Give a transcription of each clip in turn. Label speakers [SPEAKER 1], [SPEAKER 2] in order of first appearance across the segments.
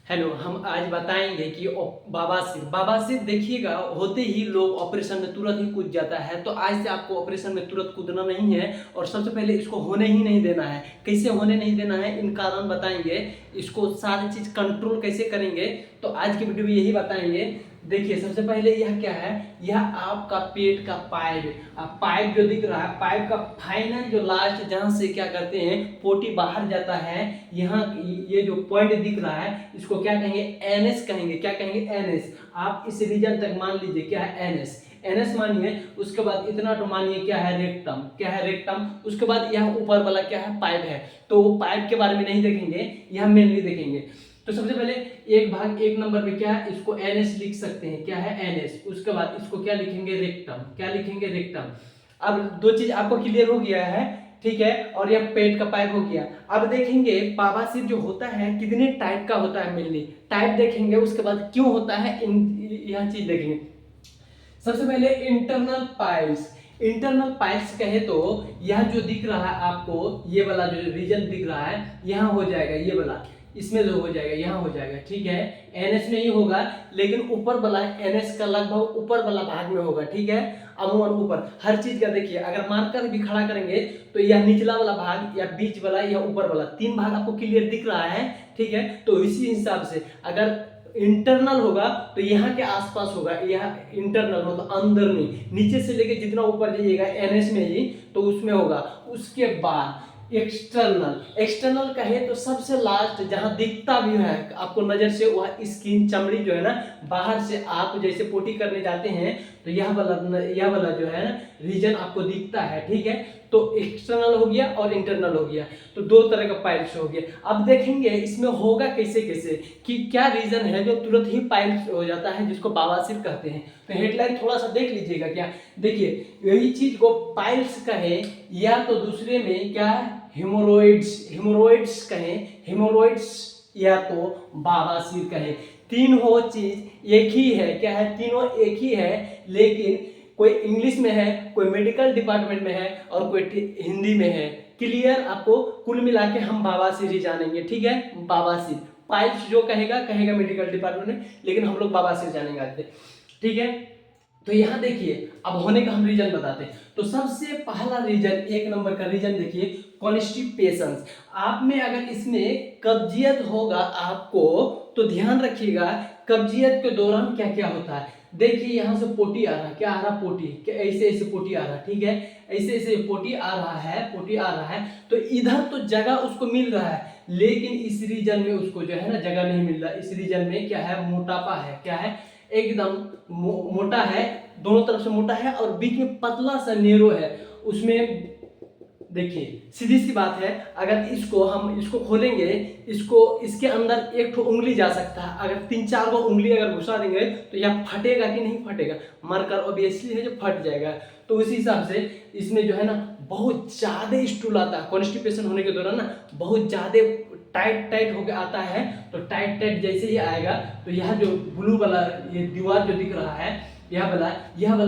[SPEAKER 1] Hello, हम आज बताएंगे कि बवासीर देखिएगा होते ही लोग ऑपरेशन में तुरंत ही कूद जाता है। तो आज से आपको ऑपरेशन में तुरंत कूदना नहीं है और सबसे पहले इसको होने ही नहीं देना है। कैसे होने नहीं देना है, इन कारण बताएंगे। इसको सारी चीज कंट्रोल कैसे करेंगे, तो आज की वीडियो में यही बताएंगे। देखिए, सबसे पहले यह क्या है, यह आपका पेट का पाइप जो दिख रहा है, पाइप का फाइनल जो लास्ट जहां से क्या करते हैं पोटी बाहर जाता है, यहाँ ये जो पॉइंट दिख रहा है इसको क्या कहेंगे, एनएस कहेंगे। क्या कहेंगे, एनएस। आप इस रीजन तक मान लीजिए क्या है, एनएस मानिए। उसके बाद इतना तो मानिए क्या है, रेक्टम। क्या है, रेक्टम। उसके बाद यह ऊपर वाला क्या है, पाइप है। तो पाइप के बारे में नहीं देखेंगे, यह मेनली देखेंगे। तो सबसे पहले एक भाग एक नंबर में क्या है, इसको एनएस लिख सकते हैं। क्या है, एनएस। उसके बाद इसको क्या लिखेंगे, रेक्टम। क्या लिखेंगे, रेक्टम। अब दो चीज आपको क्लियर हो गया है, ठीक है। और यह पेट का पाइप हो गया। अब देखेंगे बवासीर जो होता है कितने टाइप का होता है, मेनली टाइप देखेंगे। उसके बाद क्यों होता है, यह चीज देखेंगे। सबसे पहले इंटरनल पाइल्स कहे तो यह जो दिख रहा है आपको, ये वाला जो रीजन दिख रहा है यहाँ हो जाएगा, ये वाला इसमें जो हो जाएगा यहाँ हो जाएगा, ठीक है। एनएस में ही होगा, लेकिन ऊपर वाला एनएस का लगभग ऊपर वाला भाग में होगा, ठीक है। अमूमन ऊपर हर चीज का देखिए, अगर मार्कर भी खड़ा करेंगे तो यह निचला वाला भाग या बीच वाला या ऊपर वाला, तीन भाग आपको क्लियर दिख रहा है, ठीक है। तो इसी हिसाब से अगर इंटरनल होगा तो यहाँ के आसपास होगा, यह इंटरनल मतलब अंदर नहीं, नीचे से लेके जितना ऊपर जाइएगा एनएस में ही तो उसमें होगा। उसके बाद एक्सटर्नल कहे तो सबसे लास्ट जहां दिखता भी है आपको नजर से, वह स्किन चमड़ी जो है ना, बाहर से आप जैसे पोटी करने जाते हैं तो यह वाला जो है ना रीजन आपको दिखता है, ठीक है। तो एक्सटर्नल हो गया और इंटरनल हो गया, तो दो तरह का पाइल्स हो गया। अब देखेंगे इसमें होगा कैसे कैसे, कि क्या रीजन है जो तुरंत ही पाइल्स हो जाता है, जिसको बवासीर कहते हैं। तो हेडलाइन थोड़ा सा देख लीजिएगा। क्या देखिए, यही चीज को पाइल्स कहे या तो दूसरे में क्या हेमोरॉइड्स कहें, हेमोरॉइड्स या तो बवासीर कहें। तीनों चीज एक ही है। क्या है, तीनों एक ही है, लेकिन कोई इंग्लिश में है, कोई मेडिकल डिपार्टमेंट में है और कोई हिंदी में है। क्लियर, आपको कुल मिला के हम बवासीर ही जानेंगे, ठीक है। बवासीर पाइल्स जो कहेगा कहेगा मेडिकल डिपार्टमेंट में, लेकिन हम लोग बवासीर जानेंगे आज से, ठीक है। तो यहाँ देखिए, अब होने का हम रीजन बताते हैं। तो सबसे पहला रीजन, एक नंबर का रीजन देखिए, कॉन्स्टिपेशन। आप में अगर इसमें कब्जियत होगा आपको, तो ध्यान रखिएगा कब्जियत के दौरान क्या क्या होता है। देखिए, यहाँ से पोटी आ रहा है, क्या आ रहा, पोटी, क्या ऐसे ऐसे पोटी आ रहा है, ठीक है। ऐसे ऐसे पोटी आ रहा है, तो इधर तो जगह उसको मिल रहा है, लेकिन इस रीजन में उसको जो है ना जगह नहीं मिल रहा। इस रीजन में क्या है, मोटापा है। क्या है, एकदम मोटा है, दोनों तरफ से मोटा है और बीच में पतला सा नेरो है। उसमें देखिए, सीधी सी बात है, अगर हम इसको खोलेंगे, इसके अंदर एक ठो उंगली जा सकता है। अगर तीन चार गो उंगली अगर घुसा देंगे तो यह फटेगा कि नहीं फटेगा, मरकर ऑब्वियसली है जो फट जाएगा। तो उसी हिसाब से इसमें जो है ना बहुत ज्यादा स्टूल आता है कॉन्स्टिपेशन होने के दौरान ना, बहुत ज्यादा टाइट होकर आता है। तो टाइट जैसे ही आएगा तो यह जो ब्लू वाला ये दीवार जो दिख रहा है, यह वाला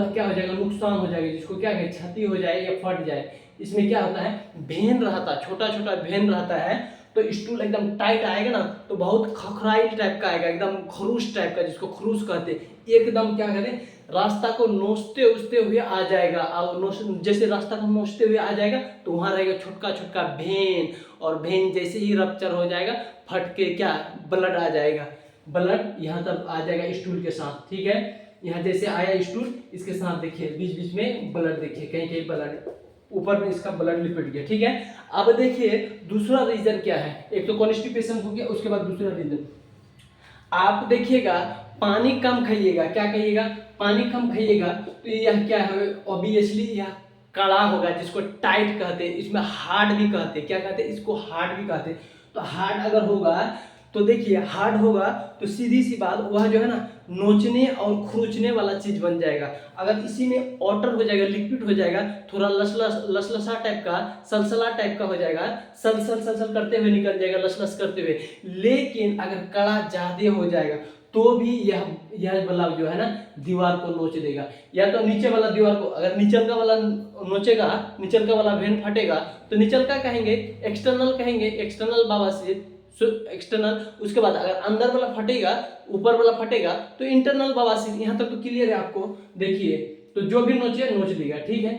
[SPEAKER 1] क्या हो जाएगा, नुकसान हो जाएगा, जिसको क्या कहे, क्षति हो जाए या फट जाए। इसमें क्या होता है, भेन रहता है, छोटा छोटा भेन रहता है। तो स्टूल एकदम टाइट आएगा ना, तो बहुत खखराइल टाइप का आएगा, एकदम खरूस टाइप का, जिसको खरूस कहते हैं। एकदम क्या कहते हैं, रास्ता को नोचते उचते हुए आ जाएगा। और जैसे रास्ता को नोचते हुए आ जाएगा तो वहां रहेगा छोटका छोटका भेन, और भेन जैसे ही रप्चर हो जाएगा, फट के क्या ब्लड आ जाएगा। ब्लड यहाँ तक आ जाएगा स्टूल के साथ, ठीक है। यहाँ जैसे आया स्टूल, इसके साथ देखिए बीच बीच में ब्लड, देखिए कहीं कहीं ब्लड, ऊपर में इसका ब्लड लिपट गया, ठीक है। अब देखिए दूसरा रीजन क्या है, एक तो कॉन्स्टिपेशन हो गया, उसके बाद दूसरा रीजन आप देखिएगा, पानी कम खाइएगा। क्या खाइएगा, पानी कम खाइएगा, तो यह क्या है, ऑब्वियसली यह कड़ा होगा, जिसको टाइट कहते हैं, इसमें हार्ड भी कहते हैं। क्या कहते हैं, इसको हार्ड भी कहते हैं। तो हार्ड अगर होगा तो देखिए, हार्ड होगा तो सीधी सी बात, वह जो है ना नोचने और खरोचने वाला चीज बन जाएगा। अगर इसी में वाटर हो जाएगा, लिक्विड हो जाएगा, थोड़ा लसलसा टाइप का, सलसला टाइप का हो जाएगा, सल सल सल सल करते हुए निकल जाएगा, लसलस करते हुए। लेकिन अगर कड़ा ज्यादा हो जाएगा तो भी यह वाला जो है ना दीवार को नोच देगा। या तो नीचे वाला दीवार को, अगर नीचल का वाला नोचेगा, नीचल का वाला वेन फटेगा, तो नीचल का कहेंगे, एक्सटर्नल कहेंगे, एक्सटर्नल बवासीर, एक्सटर्नल। उसके बाद अगर अंदर वाला फटेगा, ऊपर वाला फटेगा तो इंटरनल बवासीर। यहाँ तक तो क्लियर है आपको। देखिए तो जो भी नोचे नोच लेगा, ठीक है।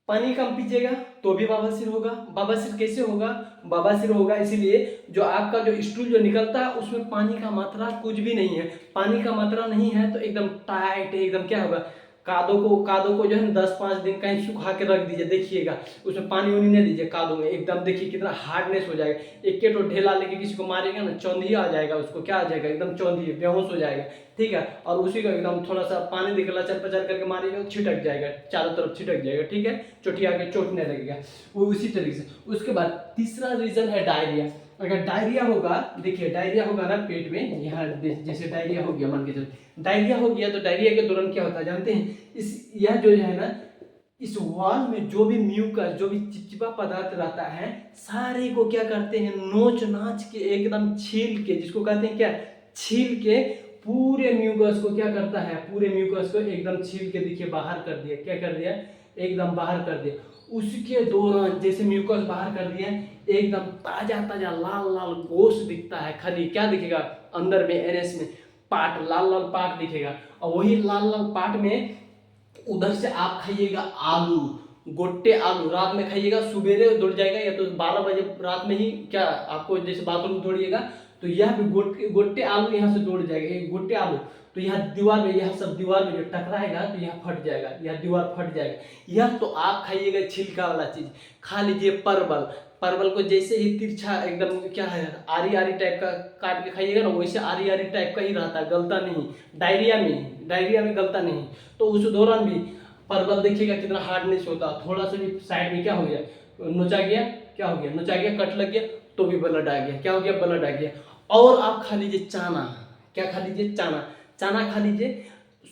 [SPEAKER 1] पानी कम पीजिएगा तो भी बवासीर होगा। बवासीर कैसे होगा? बवासीर होगा इसीलिए जो आपका जो स्टूल जो निकलता है उसमें पानी का मात्रा कुछ भी नहीं है। पानी का मात्रा नहीं है तो एकदम टाइट है, एकदम क्या होगा, कादो को जो है 10-5 दिन कहीं सुखा के रख दीजिए, देखिएगा उसमें पानी उनी नहीं दीजिए कादो में, एकदम देखिए कितना हार्डनेस हो जाएगा। एक के तो ढेला लेके किसी को मारेगा ना, चौंधिया आ जाएगा उसको, क्या आ जाएगा, एकदम चौंधिया, बेहोश हो जाएगा, ठीक है। और उसी को एकदम थोड़ा सा पानी देकर लचर पचर करके मारेगा, छिटक जाएगा, चारों तरफ छिटक जाएगा, ठीक है, चोटिया के चोटने लगेगा वो उसी तरीके से। उसके बाद तीसरा रीजन है डायरिया। अगर डायरिया होगा, देखिए डायरिया होगा ना पेट में, यहाँ जैसे डायरिया हो गया, मान के चलो डायरिया हो गया, तो डायरिया के दौरान क्या होता है जानते हैं? इस यह जो है ना, इस वॉल में जो भी म्यूकस, जो भी चिपचिपा पदार्थ रहता है, सारे को क्या करते हैं, नोच नाच के एकदम छील के, जिसको कहते हैं क्या, छील के पूरे म्यूकस को क्या करता है, पूरे म्यूकस को एकदम छील के देखिए बाहर कर दिया। क्या कर दिया? एकदम बाहर कर दिया। उसके दौरान जैसे म्यूकस बाहर कर दिया, एकदम ताजा ताजा लाल लाल गोश्त दिखता है। खाली क्या दिखेगा अंदर में, एनएस में पार्ट, लाल लाल पार्ट दिखेगा। और वही लाल लाल पार्ट में उधर से आप खाइएगा आलू, गोट्टे आलू, रात में खाइएगा, सुबेरे दौड़ जाएगा, या तो 12 बजे रात में ही क्या आपको जैसे बाथरूम दौड़िएगा तो यह भी गोट्टे आलू यहाँ से दौड़ जाएगा, एक गोट्टे आलू, तो यहाँ दीवार में, यह सब दीवार में जो टकराएगा तो यहाँ फट जाएगा, यह दीवार फट जाएगा। यह तो आप खाइएगा छिलका वाला चीज। खा लीजिए परवल, परवल को जैसे ही तिरछा एकदम क्या है, आरी आरी टाइप का काट के खाइएगा ना, वैसे आरी आरी टाइप का ही रहता है, गलता नहीं। डायरिया में गलता नहीं। तो उस दौरान भी परवल देखिएगा कितना हार्डनेस होता है, थोड़ा सा भी साइड में क्या हो गया, नोचा गया, क्या हो गया, नोचा गया, कट लग गया तो भी ब्लड आ गया, क्या हो गया, ब्लड आ गया। और आप खा लीजिए चाना, क्या खा लीजिए, चाना, चाना खा लीजिए,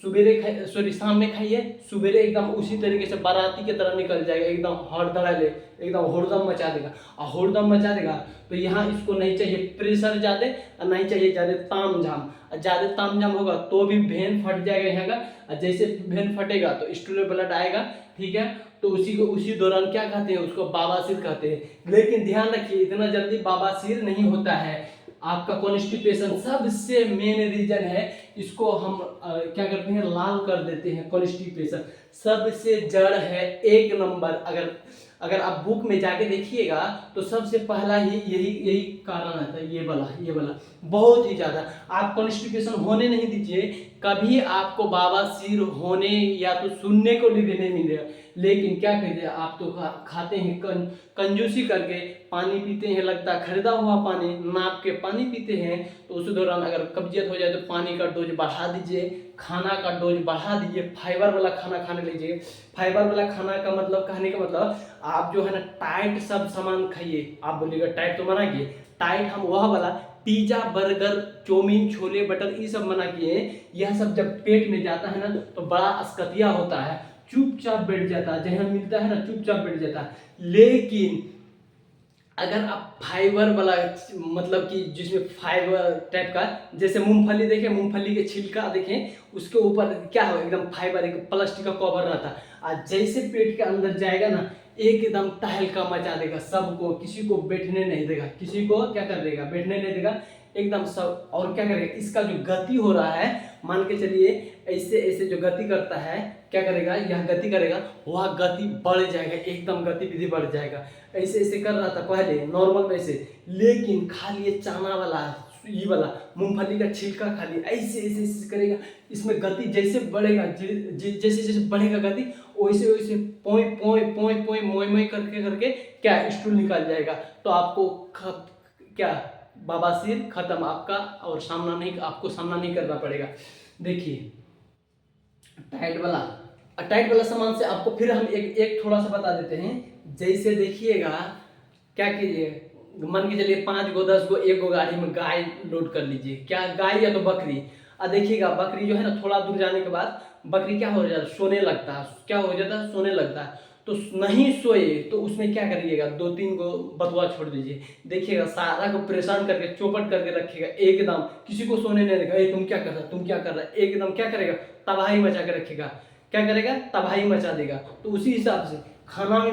[SPEAKER 1] सुबेरे सॉरी शाम में खाइए, सुबेरे एकदम उसी तरीके से बाराती की तरह निकल जाएगा, एकदम हड़दड़ाले, एकदम होड़दम मचा देगा। और होड़दम मचा देगा तो यहाँ इसको नहीं चाहिए प्रेशर ज़्यादा, और नहीं चाहिए ज़्यादा ताम झाम। ज़्यादा ताम झाम होगा तो भी भेन फट जाएगा यहाँ का, और जैसे भेन फटेगा तो स्टूल में ब्लड आएगा, ठीक है। तो उसी दौरान क्या कहते हैं, उसको बवासीर कहते हैं। लेकिन ध्यान रखिए इतना जल्दी बवासीर नहीं होता है। आपका कॉन्स्टिपेशन सबसे मेन रीजन है, इसको हम क्या करते हैं, लाल कर देते हैं। कॉन्स्टिपेशन सबसे जड़ है, 1 नंबर। अगर आप बुक में जाके देखिएगा तो सबसे पहला ही यही कारण आता है, ये वाला बहुत ही ज्यादा। आप कॉन्स्टिपेशन होने नहीं दीजिए, कभी आपको बवासीर होने या तो सुनने को भी नहीं मिलेगा। लेकिन क्या कहिए, आप तो खाते हैं कंजूसी करके, पानी पीते हैं, लगता है खरीदा हुआ पानी, नाप के पानी पीते हैं। तो उस दौरान अगर कब्जियत हो जाए तो पानी का डोज बढ़ा दीजिए, खाना का डोज बढ़ा दीजिए, फाइबर वाला खाना खाने लीजिए। फाइबर वाला खाना का मतलब, कहने का मतलब, आप जो है ना टाइट सब सामान खाइए। आप बोलिएगा टाइट तो मना किए, टाइट हम वह वाला pizza, burger, chow mein, chole bhature ये सब मना किए। यह सब जब पेट में जाता है ना तो बड़ा अस्कतिया होता है, चुपचाप बैठ जाता है, जहाँ मिलता है ना चुपचाप बैठ जाता है। लेकिन अगर आप फाइबर वाला, मतलब कि जिसमें फाइबर टाइप का, जैसे मूंगफली देखें, मूंगफली के छिलका देखें, उसके ऊपर क्या हो, एकदम फाइबर, एक प्लास्टिक का कवर रहता है। और जैसे पेट के अंदर जाएगा ना, एकदम तहलका मचा देगा सबको, किसी को बैठने नहीं देगा, किसी को क्या कर देगा, बैठने नहीं देगा, एकदम सब। और क्या करेगा, इसका जो गति हो रहा है, मान के चलिए ऐसे ऐसे जो गति करता है, क्या करेगा, यह गति करेगा, वह गति बढ़ जाएगा, एकदम गतिविधि बढ़ जाएगा। ऐसे ऐसे कर रहा था पहले नॉर्मल में से, लेकिन खा लिए चाना वाला, ये वाला मूंगफली का छिलका खा लिया, ऐसे ऐसे ऐसे करेगा, इसमें गति जैसे बढ़ेगा, जैसे जैसे बढ़ेगा गति, वैसे वैसे पोई पोई पोई पोई मोई मोई करके करके क्या स्टूल निकल जाएगा। तो आपको क्या बवासीर खत्म आपका, और आपको सामना नहीं करना पड़ेगा। देखिए टाइट वाला सामान से आपको फिर हम एक थोड़ा सा बता देते हैं। जैसे देखिएगा, क्या कीजिए, मान के चलिए 5 गो 10 गो, 1 गो गाड़ी में गाय लोड कर लीजिए, क्या गाय या तो बकरी। और देखिएगा बकरी जो है ना, थोड़ा दूर जाने के बाद बकरी क्या हो जाता है, सोने लगता है, क्या हो जाता है, सोने लगता है। तो नहीं सोए तो उसमें क्या करिएगा, 2-3 गो बथुआ छोड़ दीजिए, देखिएगा सारा को परेशान करके चौपट करके रखिएगा, एकदम किसी को सोने नहीं देगा। तुम क्या कर रहा, तुम क्या कर रहा, एकदम क्या करेगा, तबाही मचा के रखेगा, क्या करेगा, तबाही मचा देगा। तो उसी हिसाब से खाना में